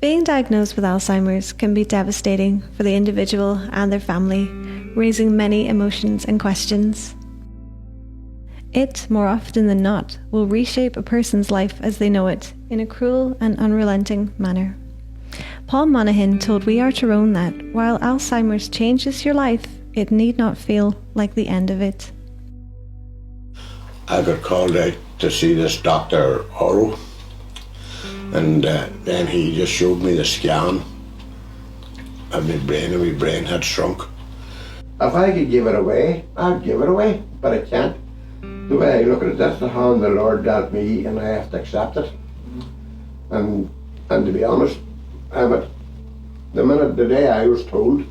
Being diagnosed with Alzheimer's can be devastating for the individual and their family, raising many emotions and questions. It, more often than not, will reshape a person's life as they know it in a cruel and unrelenting manner. Paul Monaghan told WeAreTyrone that while Alzheimer's changes your life, it need not feel like the end of it. I got called out to see this Dr. Oro, and then he just showed me the scan of my brain, and my brain had shrunk. If I could give it away, I'd give it away, but I can't. The way I look at it, that's the hand the Lord dealt me, and I have to accept it. And to be honest, the day I was told,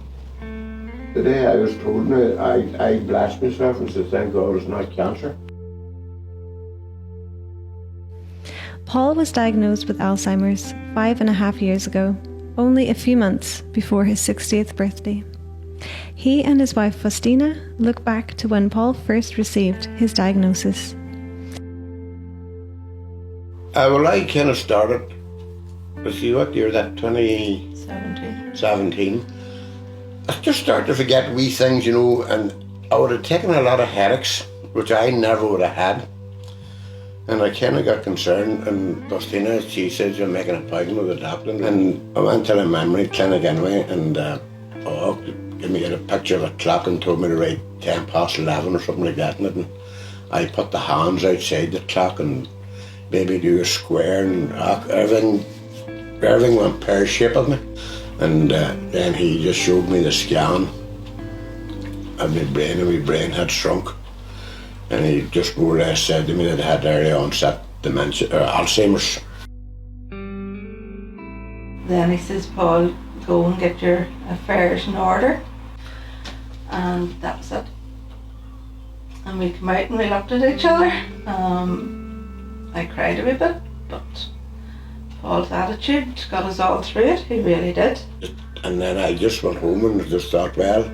I blessed myself and said, thank God it's not cancer. Paul was diagnosed with Alzheimer's 5.5 years ago, only a few months before his 60th birthday. He and his wife Faustina look back to when Paul first received his diagnosis. Well, I kind of started, let's see, what year that, 2017. I just started to forget wee things, you know, and I would have taken a lot of headaches, which I never would have had. And I kind of got concerned, and Faustina, she said, you're making an appointment with the doctor. And I went to the memory clinic anyway, and gave me a picture of a clock and told me to write 11:10 or something like that in it. And I put the hands outside the clock and maybe do a square, and everything went pear-shaped of me. And then he just showed me the scan of my brain, and my brain had shrunk. And he just more or less said to me that I had early onset dementia, or Alzheimer's. Then he says, Paul, go and get your affairs in order. And that was it. And we came out and we looked at each other. I cried a wee bit, but Paul's attitude got us all through it. He really did. And then I just went home and just thought, well,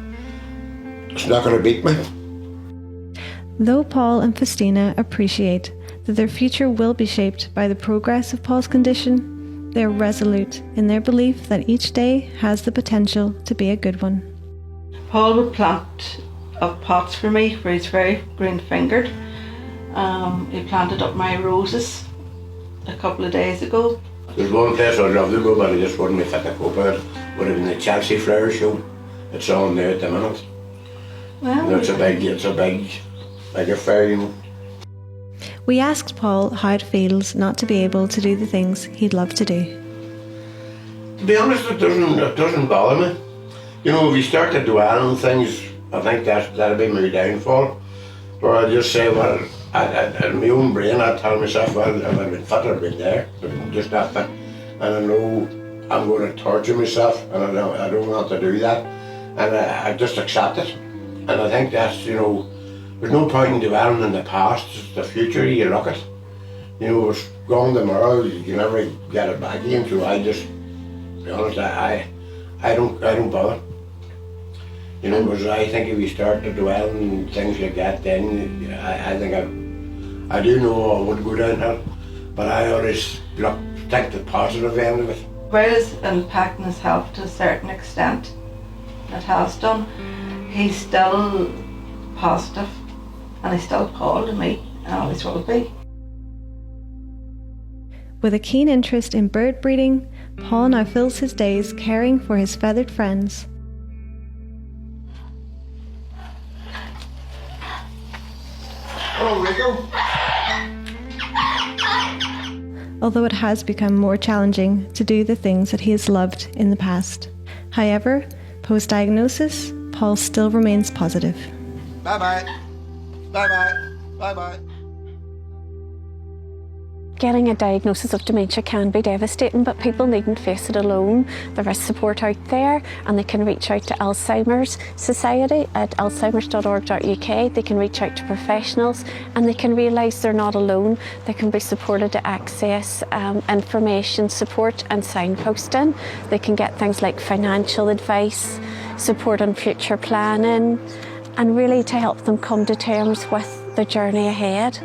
it's not going to beat me. Though Paul and Faustina appreciate that their future will be shaped by the progress of Paul's condition, they are resolute in their belief that each day has the potential to be a good one. Paul would plant up pots for me, where he's very green-fingered. He planted up my roses a couple of days ago. There's one place I'd love to go, but I just wouldn't be fit to cope with it. Would have been the Chelsea Flower Show. It's on there at the minute. Well, it's a big affair, you know. We asked Paul how it feels not to be able to do the things he'd love to do. To be honest, it doesn't bother me. You know, if you start to dwell on things, I think that'll be my downfall. Or I just say, well, in my own brain, I tell myself, well, if I'd been fit, I'd have been there. But I'm just not fit. And I know I'm going to torture myself, and I don't want to do that. And I just accept it. And I think that's, you know, there's no point in dwelling in the past. It's the future you look at. You know, it's gone tomorrow, you never get it back again. So I just, to be honest, I don't bother. You know, because I think if you start to dwell on things like that, then I think I do know I would go downhill, but I always take the positive end of it. While it's impacting his health to a certain extent, it has done, he's still positive, and he's still Paul to me, and always will be. With a keen interest in bird breeding, Paul now fills his days caring for his feathered friends. Oh, Rico. Although it has become more challenging to do the things that he has loved in the past. However, post-diagnosis, Paul still remains positive. Bye-bye. Bye-bye. Bye-bye. Getting a diagnosis of dementia can be devastating, but people needn't face it alone. There is support out there, and they can reach out to Alzheimer's Society at alzheimers.org.uk. They can reach out to professionals, and they can realise they're not alone. They can be supported to access information, support and signposting. They can get things like financial advice, support on future planning, and really to help them come to terms with the journey ahead.